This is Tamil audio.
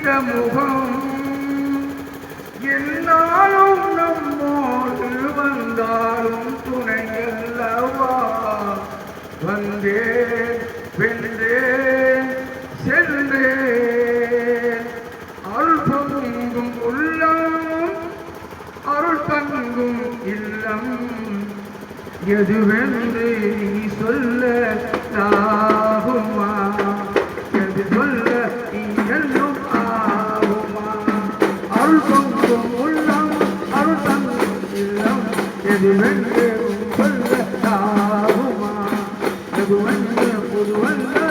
இந்த முகம் என்னாலும் நம்மோடு வந்தாலும் துணையல்லவா வந்தேன் வென்றேன் சென்றேன் அருள் பொங்கும் உள்ளம் அருள் தங்கும் இல்லம் எதுவென்று நீ சொல்ல ஆகுமா எது சொல்ல நீ என்னும் ஆகுமா அருள் பொங்கும் உள்ளம் அருள் தங்கும் இல்லம் எதுவென்று சொல்ல ஆகுமா எதுவென்று புதுவல்ல